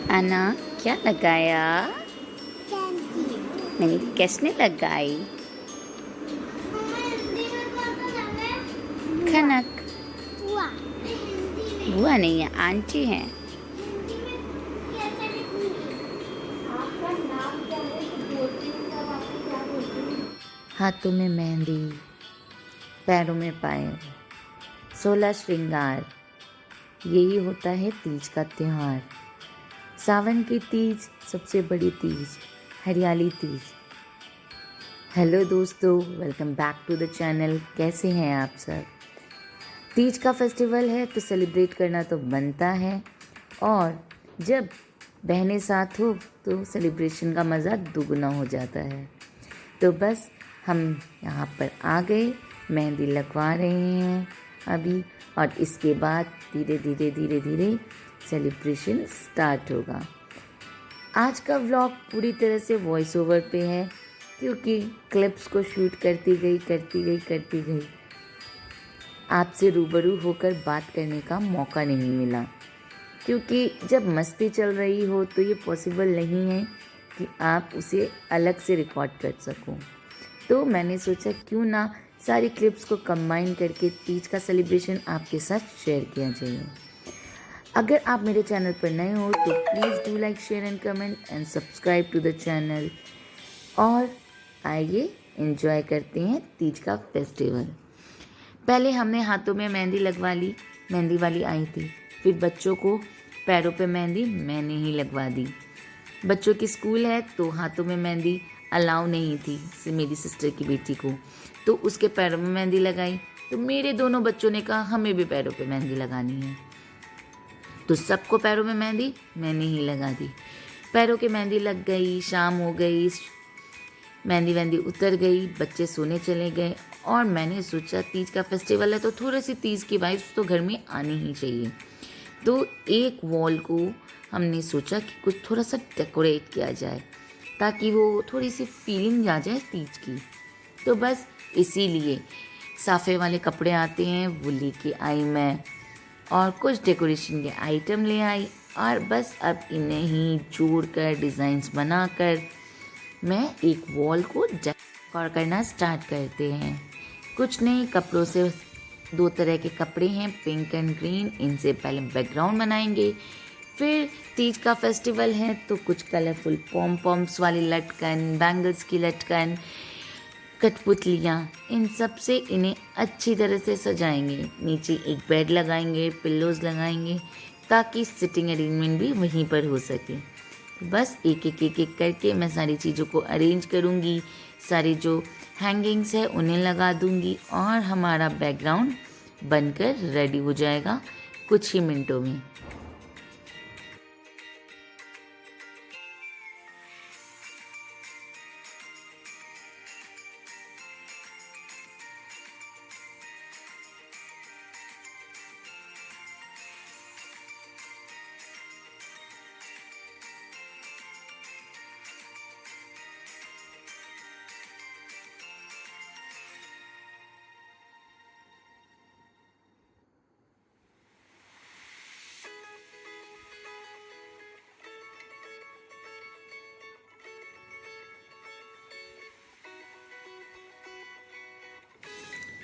अना, क्या लगाया? कैंची। मेहंदी किसने लगाई? मम्मा हिंदी में कौन सा नाम है? बुआ। खनक। बुआ नहीं, हिंदी में। बुआ नहीं है, आंटी है। हिंदी में कैसे लिखूंगी? आपका नाम क्या है तो बोलती हूँ, सब आपको क्या बोलती हूँ? हाथों में मेहंदी, पैरों में पायल, 16 श्रृंगार, यही होता है तीज का त्योहार। सावन की तीज सबसे बड़ी तीज, हरियाली तीज। हेलो दोस्तों, welcome back to the channel. कैसे हैं आप सब? तीज का फेस्टिवल है तो सेलिब्रेट करना तो बनता है, और जब बहनें साथ हो तो सेलिब्रेशन का मज़ा दुगना हो जाता है। तो बस हम यहाँ पर आ गए, मेहंदी लगवा रहे हैं अभी, और इसके बाद धीरे धीरे धीरे धीरे सेलिब्रेशन स्टार्ट होगा। आज का व्लॉग पूरी तरह से वॉइस ओवर पे है, क्योंकि क्लिप्स को शूट करती गई आपसे रूबरू होकर बात करने का मौका नहीं मिला, क्योंकि जब मस्ती चल रही हो तो ये पॉसिबल नहीं है कि आप उसे अलग से रिकॉर्ड कर सको। तो मैंने सोचा क्यों ना सारी क्लिप्स को कंबाइन करके तीज का सेलिब्रेशन आपके साथ शेयर किया जाए। अगर आप मेरे चैनल पर नए हो तो please do like, share and comment and subscribe to the channel. और आइए एंजॉय करते हैं तीज का फेस्टिवल। पहले हमने हाथों में मेहंदी लगवा ली, मेहंदी वाली आई थी। फिर बच्चों को पैरों पे मेहंदी मैंने ही लगवा दी। बच्चों की स्कूल है तो हाथों में मेहंदी अलाउ नहीं थी मेरी सिस्टर की बेटी को, तो उसके पैरों में मेहंदी लगाई। तो मेरे दोनों बच्चों ने कहा हमें भी पैरों पे मेहंदी लगानी है, तो सबको पैरों में मेहंदी मैंने ही लगा दी। पैरों की मेहंदी लग गई, शाम हो गई, मेहंदी वेहंदी उतर गई, बच्चे सोने चले गए, और मैंने सोचा तीज का फेस्टिवल है तो थोड़ी सी तीज की वाइब्स तो घर में आनी ही चाहिए। तो एक वॉल को हमने सोचा कि कुछ थोड़ा सा डेकोरेट किया जाए ताकि वो थोड़ी सी फीलिंग आ जाए तीज की। तो बस इसीलिए साफ़े वाले कपड़े आते हैं वो लेके आई मैं, और कुछ डेकोरेशन के आइटम ले आई, और बस अब इन्हें ही जोड़ कर डिज़ाइंस बनाकर मैं एक वॉल को डेकोर करना स्टार्ट करते हैं। कुछ नहीं, कपड़ों से दो तरह के कपड़े हैं, पिंक एंड ग्रीन, इनसे पहले बैकग्राउंड बनाएंगे। फिर तीज का फेस्टिवल है तो कुछ कलरफुल पॉम पॉम्स वाली लटकन, बैंगल्स की लटकन, कठपुतलियाँ, इन सब से इन्हें अच्छी तरह से सजाएंगे। नीचे एक बेड लगाएंगे, पिल्लोज़ लगाएंगे, ताकि सिटिंग अरेंजमेंट भी वहीं पर हो सके। बस एक एक करके मैं सारी चीज़ों को अरेंज करूँगी, सारी जो हैंगिंग्स है उन्हें लगा दूँगी, और हमारा बैकग्राउंड बनकर रेडी हो जाएगा कुछ ही मिनटों में।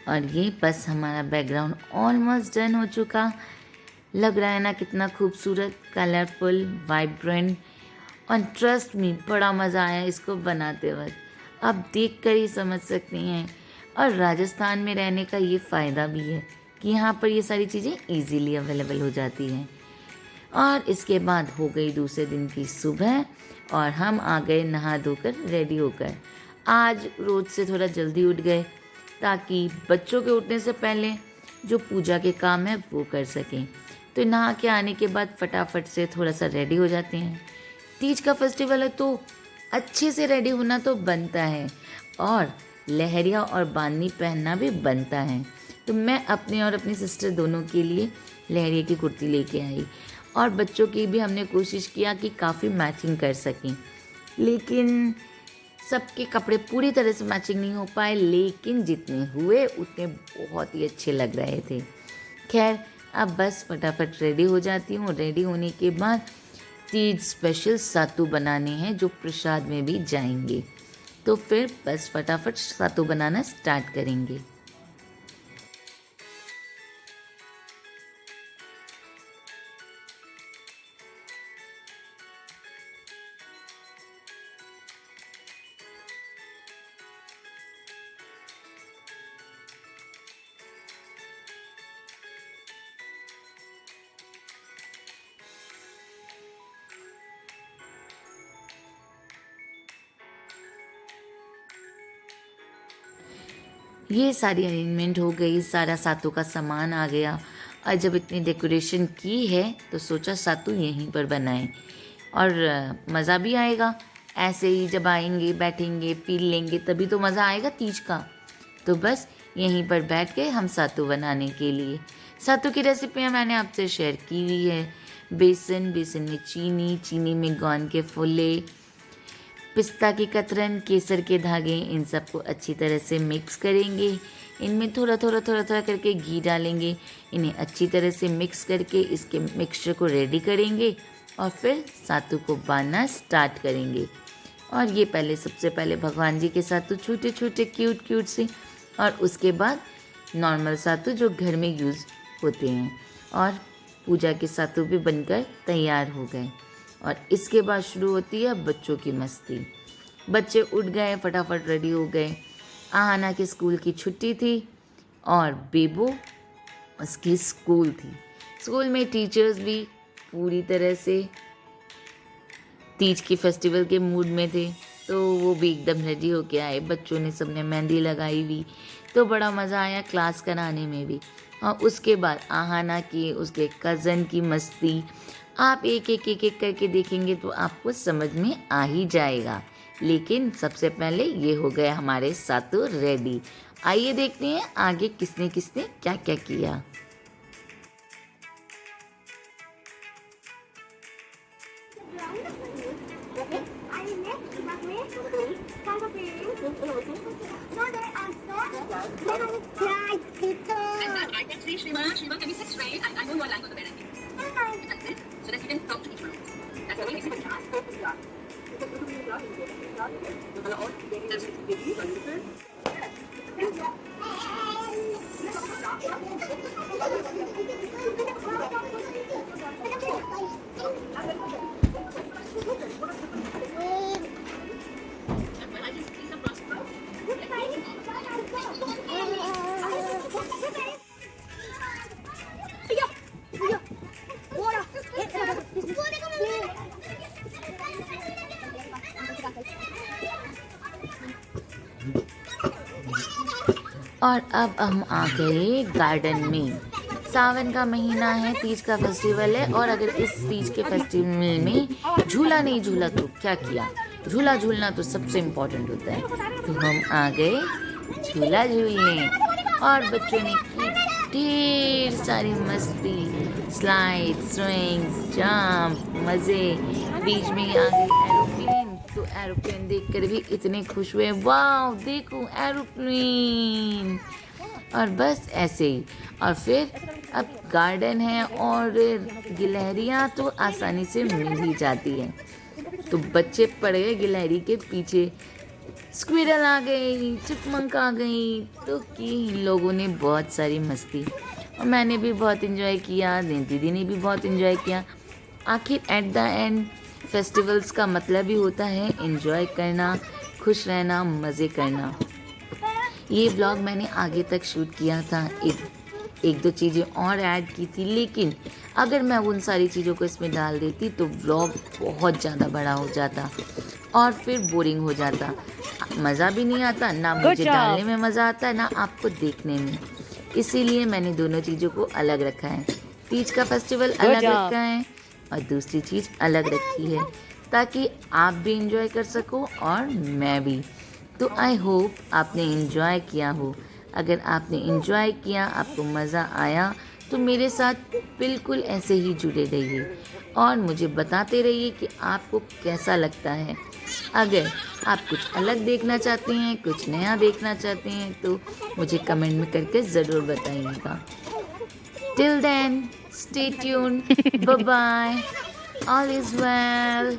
और ये बस हमारा बैकग्राउंड ऑलमोस्ट डन हो चुका। लग रहा है ना कितना खूबसूरत, कलरफुल, वाइब्रेंट, और ट्रस्ट मी बड़ा मज़ा आया इसको बनाते वक्त। आप देख कर ही समझ सकते हैं। और राजस्थान में रहने का ये फ़ायदा भी है कि यहाँ पर ये सारी चीज़ें इजीली अवेलेबल हो जाती हैं। और इसके बाद हो गई दूसरे दिन की सुबह, और हम आ गए नहा धोकर रेडी होकर। आज रोज़ से थोड़ा जल्दी उठ गए ताकि बच्चों के उठने से पहले जो पूजा के काम है वो कर सकें। तो नहा के आने के बाद फटाफट से थोड़ा सा रेडी हो जाते हैं। तीज का फेस्टिवल है तो अच्छे से रेडी होना तो बनता है, और लहरिया और बांदनी पहनना भी बनता है। तो मैं अपने और अपनी सिस्टर दोनों के लिए लहरिया की कुर्ती लेके आई, और बच्चों की भी हमने कोशिश किया कि काफ़ी मैचिंग कर सकें, लेकिन सबके कपड़े पूरी तरह से मैचिंग नहीं हो पाए, लेकिन जितने हुए उतने बहुत ही अच्छे लग रहे थे। खैर अब बस फटाफट रेडी हो जाती हूँ। रेडी होने के बाद तीज स्पेशल सातू बनाने हैं जो प्रसाद में भी जाएंगे। तो फिर बस फटाफट सातू बनाना स्टार्ट करेंगे। ये सारी अरेंजमेंट हो गई, सारा सातू का सामान आ गया। और जब इतनी डेकोरेशन की है तो सोचा सातू यहीं पर बनाएं और मज़ा भी आएगा। ऐसे ही जब आएंगे बैठेंगे पी लेंगे तभी तो मज़ा आएगा तीज का। तो बस यहीं पर बैठ गए हम सातू बनाने के लिए। सातू की रेसिपियाँ मैंने आपसे शेयर की हुई है। बेसन में चीनी, चीनी में गोंद के फुले, पिस्ता की कतरन, केसर के धागे, इन सबको अच्छी तरह से मिक्स करेंगे। इनमें थोड़ा थोड़ा करके घी डालेंगे। इन्हें अच्छी तरह से मिक्स करके इसके मिक्सचर को रेडी करेंगे और फिर सातू को बांधना स्टार्ट करेंगे। और ये सबसे पहले भगवान जी के सातू छोटे छोटे क्यूट से, और उसके बाद नॉर्मल सातू जो घर में यूज़ होते हैं, और पूजा के सातू भी बनकर तैयार हो गए। और इसके बाद शुरू होती है बच्चों की मस्ती। बच्चे उठ गए, फटाफट रेडी हो गए। आहाना के स्कूल की छुट्टी थी और बेबो उसकी स्कूल थी। स्कूल में टीचर्स भी पूरी तरह से तीज की फेस्टिवल के मूड में थे, तो वो भी एकदम रेडी होके आए। बच्चों ने सबने मेहंदी लगाई हुई, तो बड़ा मज़ा आया क्लास कराने में भी। और उसके बाद आहाना की उसके कज़न की मस्ती आप एक करके देखेंगे तो आपको समझ में आ ही जाएगा। लेकिन सबसे पहले ये हो गए हमारे सातू रेडी। आइए देखते हैं आगे किसने किसने क्या क्या किया। Shriva, can you sit straight? I know your line on the bed. That's it. So that you can talk to each one. That's all. Next और अब हम आ गए गार्डन में। सावन का महीना है, तीज का फेस्टिवल है, और अगर इस तीज के फेस्टिवल में झूला नहीं झूला तो क्या किया। झूला झूलना तो सबसे इम्पोर्टेंट होता है। तो हम आ गए झूला झूलने और बच्चों ने की ढेर सारी मस्ती, स्लाइड, स्विंग्स, जंप, मज़े। बीच में आ गई एरोप्लेन, तो एरोप्लेन देखकर भी इतने खुश हुए, वाह देखो एरोप्लेन। और बस ऐसे ही। और फिर अब गार्डन है और गिलहरियाँ तो आसानी से मिल ही जाती हैं, तो बच्चे पड़ गए गिलहरी के पीछे। स्क्विरल आ गई, चिपमंक आ गई, तो की इन लोगों ने बहुत सारी मस्ती। और मैंने भी बहुत इन्जॉय किया, दीदी ने भी बहुत इन्जॉय किया। आखिर एट द एंड फेस्टिवल्स का मतलब ही होता है एंजॉय करना, खुश रहना, मज़े करना। ये व्लॉग मैंने आगे तक शूट किया था, एक दो चीज़ें और ऐड की थी, लेकिन अगर मैं उन सारी चीज़ों को इसमें डाल देती तो व्लॉग बहुत ज़्यादा बड़ा हो जाता और फिर बोरिंग हो जाता। मज़ा भी नहीं आता, ना मुझे डालने में मज़ा आता है ना आपको देखने में। इसीलिए मैंने दोनों चीज़ों को अलग रखा है। तीज का फेस्टिवल अलग रखा है और दूसरी चीज़ अलग रखी है, ताकि आप भी इंजॉय कर सको और मैं भी। तो आई होप आपने इंजॉय किया हो। अगर आपने इंजॉय किया, आपको मज़ा आया, तो मेरे साथ बिल्कुल ऐसे ही जुड़े रहिए और मुझे बताते रहिए कि आपको कैसा लगता है। अगर आप कुछ अलग देखना चाहते हैं, कुछ नया देखना चाहते हैं, तो मुझे कमेंट में करके ज़रूर बताइएगा। Till then, stay tuned, bye bye. All is well.